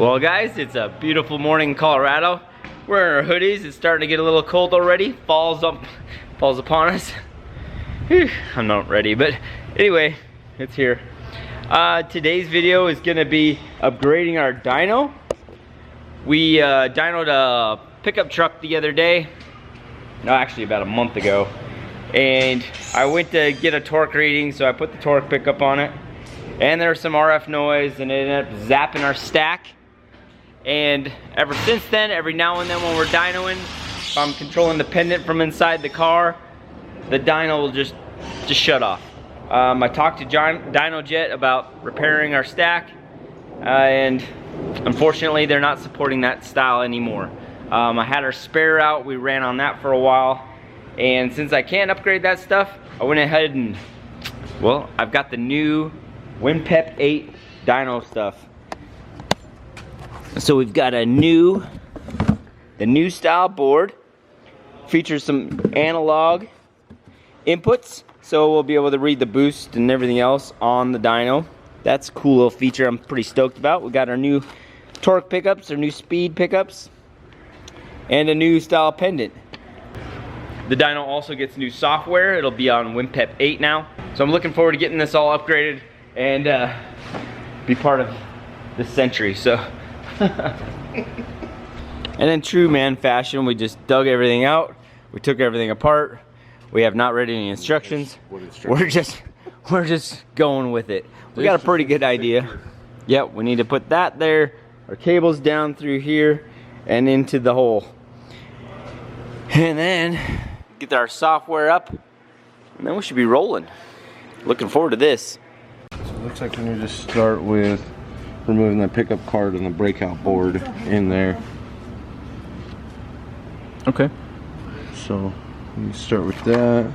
Well guys, it's a beautiful morning in Colorado. We're in our hoodies. It's starting to get a little cold already. Falls upon us. Whew, I'm not ready, but anyway, it's here. Today's video is gonna be upgrading our dyno. We dynoed a pickup truck the other day. No, actually about a month ago. And I went to get a torque reading, so I put the torque pickup on it. And there was some RF noise, and it ended up zapping our stack. And ever since then, every now and then when we're dynoing, if I'm controlling the pendant from inside the car, the dyno will just shut off. I talked to Dynojet about repairing our stack, and unfortunately they're not supporting that style anymore. I had our spare out, we ran on that for a while, and since I can't upgrade that stuff, I went ahead and, well, I've got the new winpep 8 dyno stuff. So we've got the new style board. Features some analog inputs, so we'll be able to read the boost and everything else on the dyno. That's a cool little feature I'm pretty stoked about. We got our new torque pickups, our new speed pickups, and a new style pendant. The dyno also gets new software. It'll be on winpep 8 now. So I'm looking forward to getting this all upgraded and be part of this century. So. And in true man fashion, we just dug everything out. We took everything apart. We have not read any instructions. We're just going with it. We got a pretty good idea. Yep, we need to put that there. Our cables down through here and into the hole. And then get our software up, and then we should be rolling. Looking forward to this. So it looks like we need to start with removing the pickup card and the breakout board in there. Okay. So we start with that,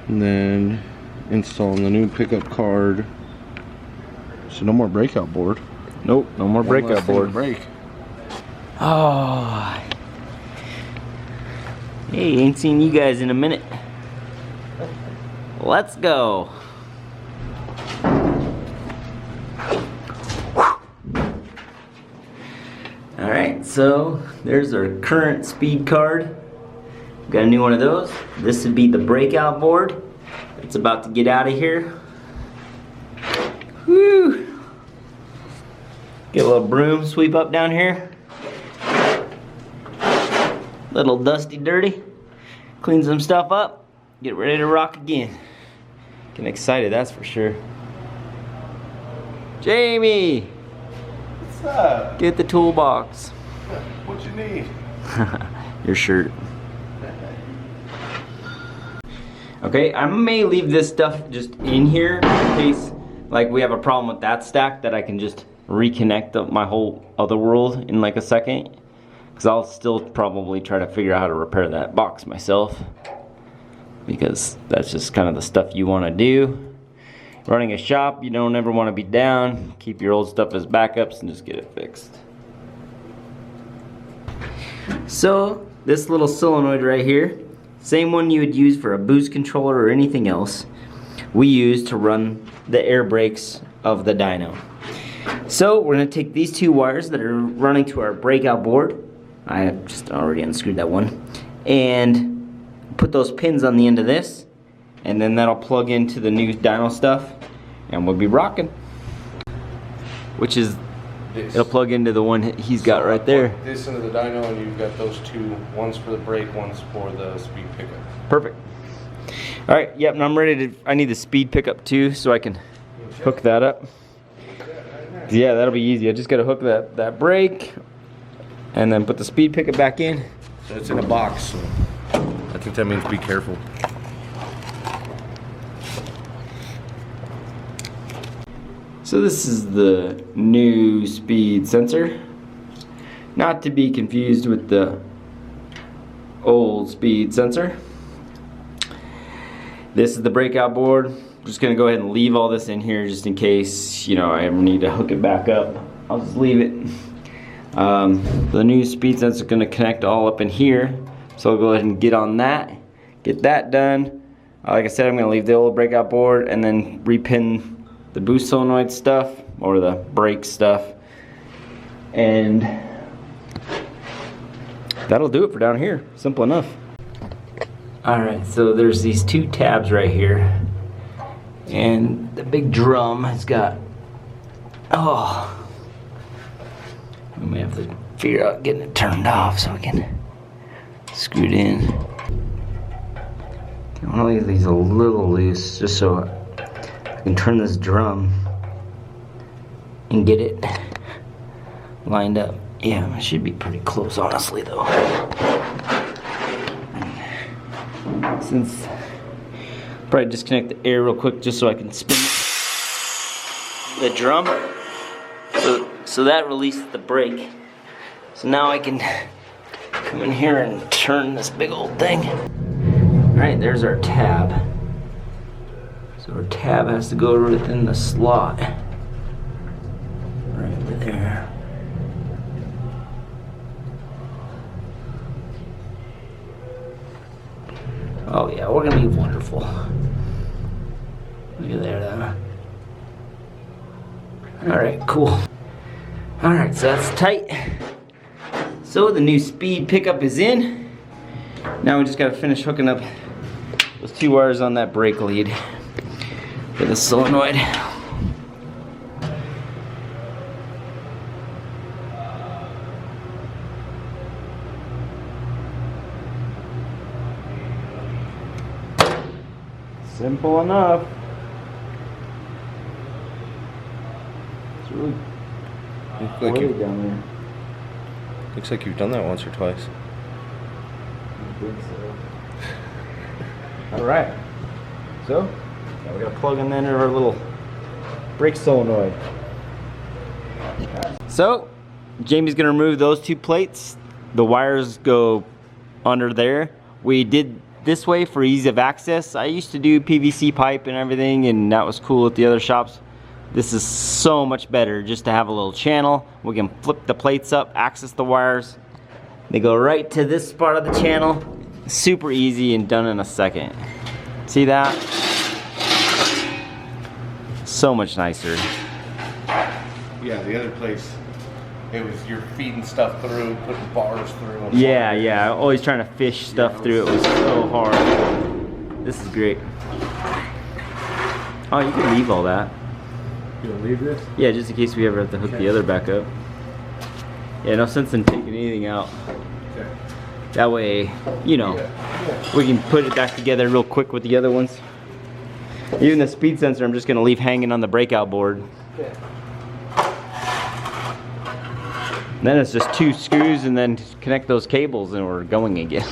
and then installing the new pickup card. So no more breakout board. Nope, no more breakout board. Break. Oh. Hey, ain't seen you guys in a minute. Let's go. Alright, so there's our current speed card. Got a new one of those. This would be the breakout board. It's about to get out of here. Woo! Get a little broom, sweep up down here. Little dusty dirty. Clean some stuff up. Get ready to rock again. Getting excited, that's for sure. Jamie! What's up? Get the toolbox. What you need? Your shirt. Okay, I may leave this stuff just in here in case like we have a problem with that stack, that I can just reconnect my whole other world in like a second. Because I'll still probably try to figure out how to repair that box myself, because that's just kind of the stuff you want to do. Running a shop, you don't ever want to be down. Keep your old stuff as backups and just get it fixed. So this little solenoid right here, same one you would use for a boost controller or anything else, we use to run the air brakes of the dyno. So we're going to take these two wires that are running to our breakout board. I have just already unscrewed that one, and put those pins on the end of this, and then that'll plug into the new dyno stuff, and we'll be rocking. Which is, it'll plug into the one he's got right there. This into the dyno, and you've got those two. One's for the brake, one's for the speed pickup. Perfect. All right, yep, and I'm ready to. I need the speed pickup too, so I can hook that up. Yeah, that'll be easy. I just gotta hook that brake, and then put the speed pickup back in. So it's in a box. So I think that means be careful. So this is the new speed sensor. Not to be confused with the old speed sensor. This is the breakout board. I'm just gonna go ahead and leave all this in here just in case, you know, I ever need to hook it back up. I'll just leave it. The new speed sensor is gonna connect all up in here. So I'll go ahead and get on that, get that done. Like I said, I'm gonna leave the old breakout board and then repin the boost solenoid stuff or the brake stuff And that'll do it for down here. Simple enough. Alright, so there's these two tabs right here. And the big drum has got, we may have to figure out getting it turned off so we can screw it in. I want to leave these a little loose just so I can turn this drum and get it lined up. Yeah, it should be pretty close, honestly, though. Since probably disconnect the air real quick just so I can spin the drum. So that released the brake. So now I can come in here and turn this big old thing. Alright, there's our tab. So our tab has to go within the slot. Right over there. Oh yeah, we're gonna be wonderful. Look at there, though. Alright, cool. Alright, so that's tight. So the new speed pickup is in. Now we just gotta finish hooking up those two wires on that brake lead for the solenoid. Simple enough. It's really way down there. Looks like you've done that once or twice. I think so. All right. So now we gotta plug in then our little brake solenoid. So Jamie's gonna remove those two plates. The wires go under there. We did this way for ease of access. I used to do PVC pipe and everything, and that was cool at the other shops. This is so much better just to have a little channel. We can flip the plates up, access the wires. They go right to this part of the channel. Super easy and done in a second. See that? So much nicer. Yeah, the other place, it was you're feeding stuff through, putting bars through. Yeah, always trying to fish stuff through. It was so hard. This is great. Oh, you can leave all that. You gonna leave this? Yeah, just in case we ever have to hook the other back up. Yeah, no sense in taking anything out. Okay. That way, you know, we can put it back together real quick with the other ones. Even the speed sensor, I'm just gonna leave hanging on the breakout board. Okay. Then it's just two screws and then connect those cables and we're going again.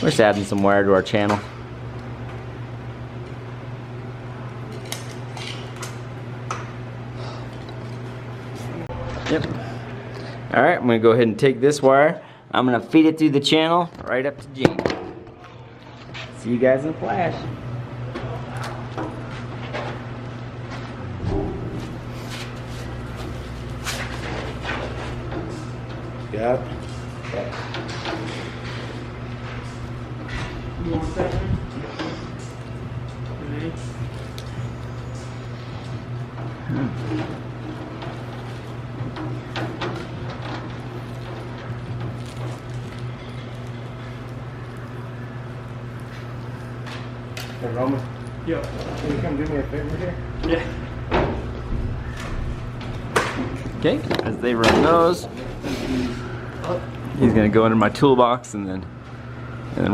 We're just adding some wire to our channel. Yep. Alright, I'm gonna go ahead and take this wire. I'm gonna feed it through the channel right up to Jamie. See you guys in a flash. Yeah. You want that one? Okay. Hey, Roman, Yep. can you come do me a favor here? Yeah. Okay, as they run those, he's gonna go into my toolbox and then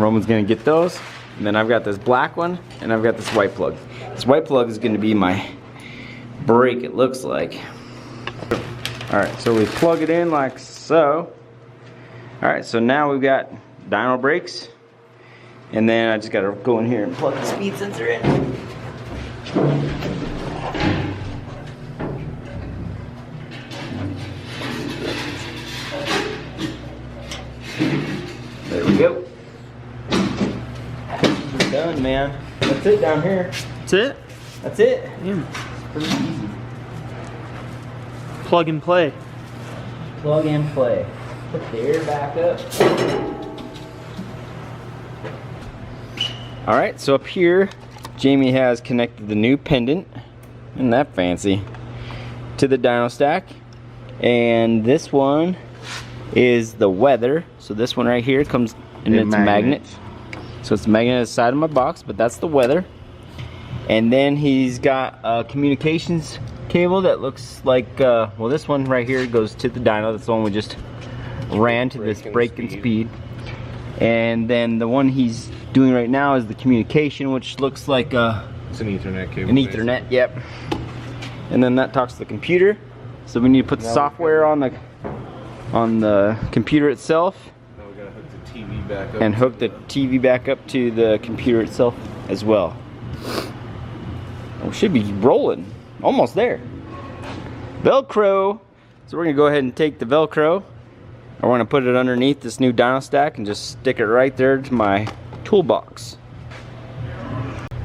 Roman's gonna get those. And then I've got this black one and I've got this white plug. This white plug is gonna be my brake, it looks like. Alright, so we plug it in like so. Alright, so now we've got dyno brakes. And then I just gotta go in here and plug the speed sensor in. There we go. We're done, man. That's it down here. That's it? That's it. Yeah. Pretty easy. Plug and play. Plug and play. Put the air back up. Alright, so up here Jamie has connected the new pendant, isn't that fancy, to the dyno stack. And this one is the weather. So this one right here comes and it's a magnet. So it's a magnet on the side of my box, but that's the weather. And then he's got a communications cable that looks like, well, this one right here goes to the dyno. That's the one we just ran to this brake and speed. And then the one he's doing right now is the communication, which looks like it's an Ethernet cable. An Ethernet, yep. And then that talks to the computer. So we need to put the software on the computer itself. Now we gotta hook the TV back up. And hook the TV back up to the computer itself as well. We should be rolling. Almost there. Velcro. So we're gonna go ahead and take the Velcro. I want to put it underneath this new dyno stack and just stick it right there to my toolbox.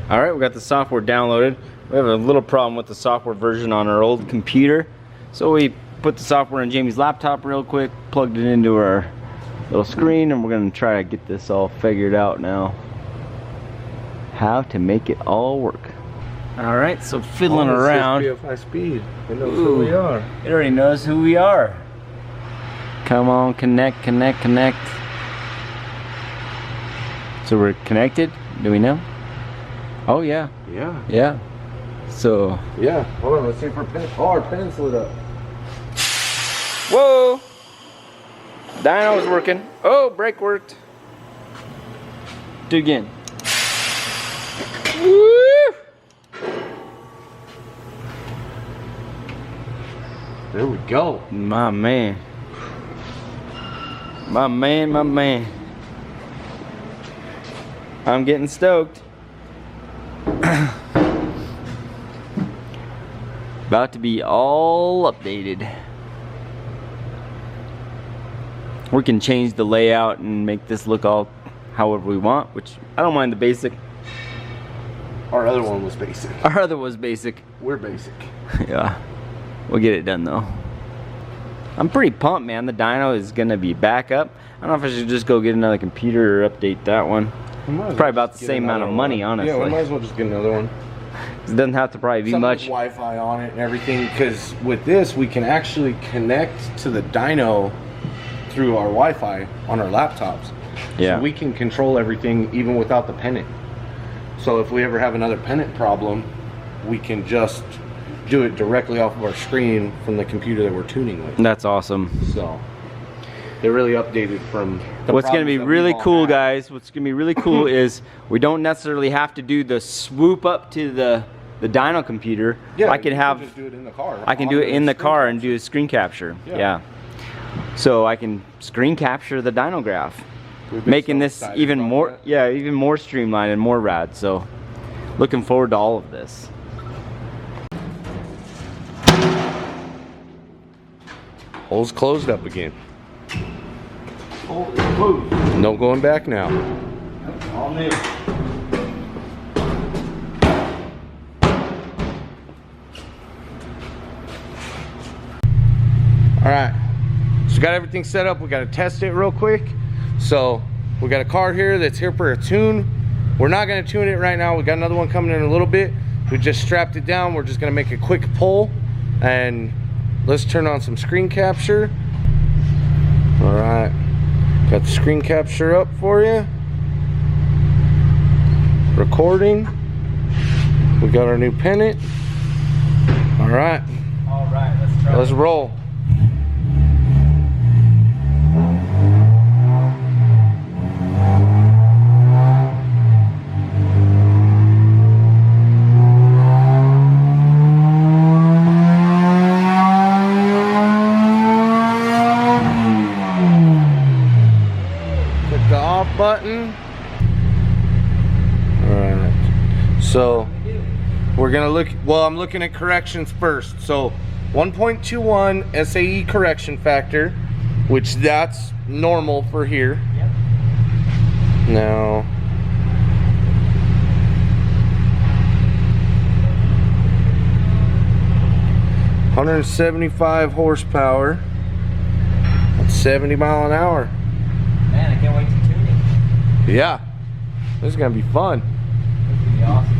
Alright, we got the software downloaded. We have a little problem with the software version on our old computer. So we put the software on Jamie's laptop real quick, plugged it into our little screen, and we're going to try to get this all figured out now. How to make it all work. Alright, so fiddling around. Pfispeed. It knows who we are. It already knows who we are. Come on, connect, connect, connect. So we're connected? Do we know? Oh yeah. Yeah. Yeah. So. Yeah. Hold on, let's see if our pin. Oh, our pin's lit up. Whoa! Dyno was working. Oh, brake worked. Do it again. Woo! There we go. My man. My man, my man. I'm getting stoked. About to be all updated. We can change the layout and make this look all however we want, which I don't mind the basic. Our other one was basic. Our other was basic. We're basic. Yeah. We'll get it done though. I'm pretty pumped, man. The dyno is gonna be back up. I don't know if I should just go get another computer or update that one. It's probably about the same amount of money, honestly. Yeah, we might as well just get another one. It doesn't have to probably be much. Wi-Fi on it and everything, because with this we can actually connect to the dyno through our Wi-Fi on our laptops. Yeah. So we can control everything even without the pennant. So if we ever have another pennant problem, we can just do it directly off of our screen from the computer that we're tuning with. That's awesome. So they're really updated from the What's going to be really cool, had. guys, what's going to be really cool is we don't necessarily have to do the swoop up to the dyno computer. Yeah, I can have just do it in the car. I can do it in the car and do a screen capture. Yeah. So I can screen capture the dyno graph, making this even more even more streamlined and more rad. So looking forward to all of this. Hole's closed up again. No going back now. All new. All right, so got everything set up. We got to test it real quick. So we got a car here that's here for a tune. We're not going to tune it right now. We got another one coming in a little bit. We just strapped it down. We're just going to make a quick pull, and let's turn on some screen capture. All right, got the screen capture up for you. Recording. We got our new pennant. All right. All right, let's try. Let's roll. Button. All right, so we're gonna look, well, I'm looking at corrections first. So 1.21 SAE correction factor, which that's normal for here. Yep. Now 175 horsepower at 70 mile an hour. Man, I can't wait to tune it. Yeah, this is gonna be fun. This is gonna be awesome.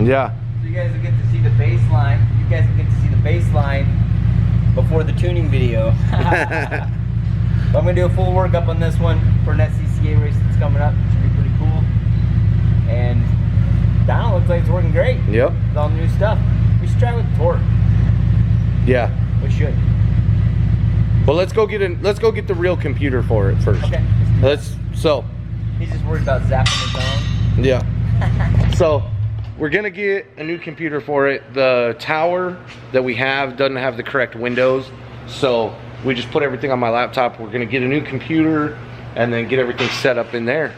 Yeah. So you guys will get to see the baseline. You guys will get to see the baseline before the tuning video. But I'm gonna do a full workup on this one for an SCCA race that's coming up. Should be pretty cool. And dyno looks like it's working great. Yep. With all new stuff. We should try with torque. Yeah. We should. Well, let's go get the real computer for it first. Okay. So. He's just worried about zapping his own. Yeah. So we're gonna get a new computer for it. The tower that we have doesn't have the correct windows, so we just put everything on my laptop. We're gonna get a new computer and then get everything set up in there.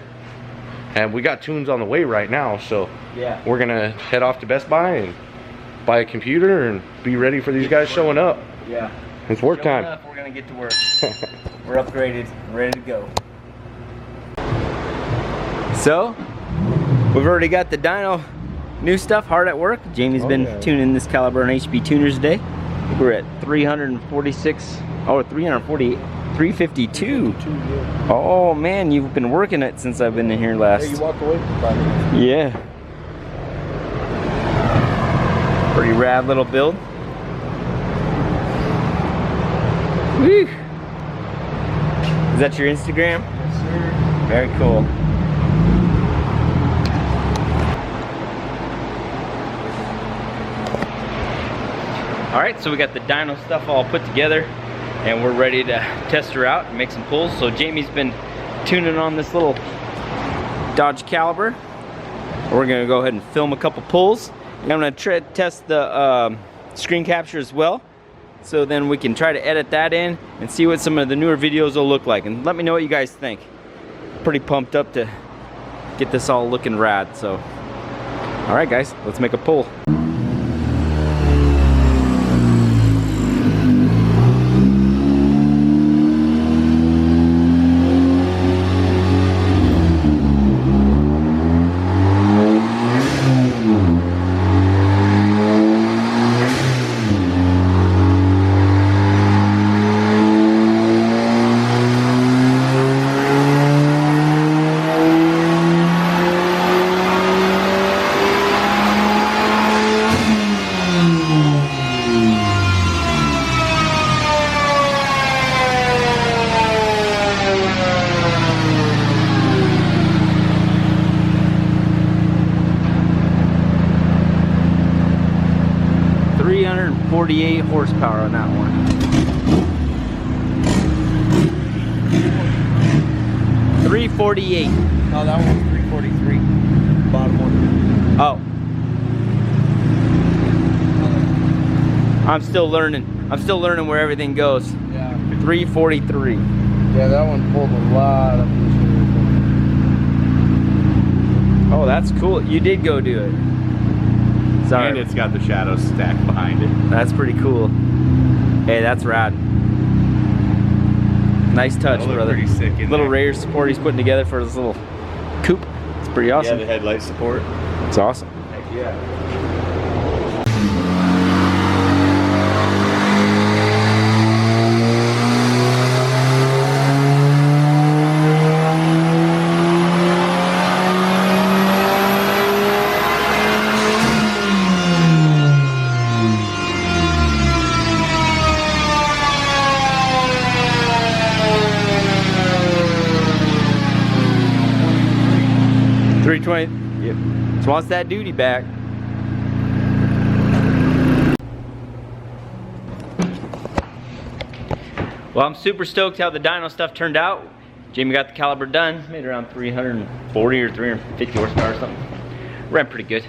And we got tunes on the way right now, so yeah, we're gonna head off to Best Buy and buy a computer and be ready for these guys showing up. Yeah. It's work time. Enough, we're gonna get to work. We're upgraded, ready to go. So, we've already got the dyno new stuff hard at work. Jamie's been tuning this caliber on HB Tuners today. We're at 346, oh, 348, 352. Oh man, you've been working it since I've been in here last. Yeah, you walked away for 5 minutes. Yeah. Pretty rad little build. Woo! Is that your Instagram? Yes, sir. Very cool. All right, so we got the dyno stuff all put together and we're ready to test her out and make some pulls. So Jamie's been tuning on this little Dodge caliber. We're gonna go ahead and film a couple pulls. And I'm gonna try to test the screen capture as well. So then we can try to edit that in and see what some of the newer videos will look like. And let me know what you guys think. Pretty pumped up to get this all looking rad, so. All right guys, let's make a pull. .48 horsepower on that one. .348. No, that one's 343. Bottom one. Oh. I'm still learning. I'm still learning where everything goes. Yeah. 343. Yeah, that one pulled a lot of this. Oh, that's cool. You did go do it. Sorry. And it's got the shadow stack behind it. That's pretty cool. Hey, that's rad. Nice touch, brother. Pretty sick in little there. rear support he's putting together for this little coupe. It's pretty awesome. Yeah, the headlight support. It's awesome. Heck yeah. 320. Yep. Just wants that duty back. Well, I'm super stoked how the dyno stuff turned out. Jamie got the caliber done, made around 340 or 350 horsepower or something. Ran pretty good.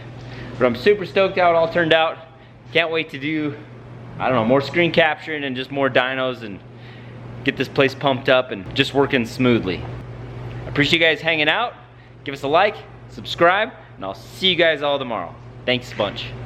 But I'm super stoked how it all turned out. Can't wait to do, I don't know, more screen capturing and just more dynos and get this place pumped up and just working smoothly. I appreciate you guys hanging out. Give us a like, subscribe, and I'll see you guys all tomorrow. Thanks a bunch.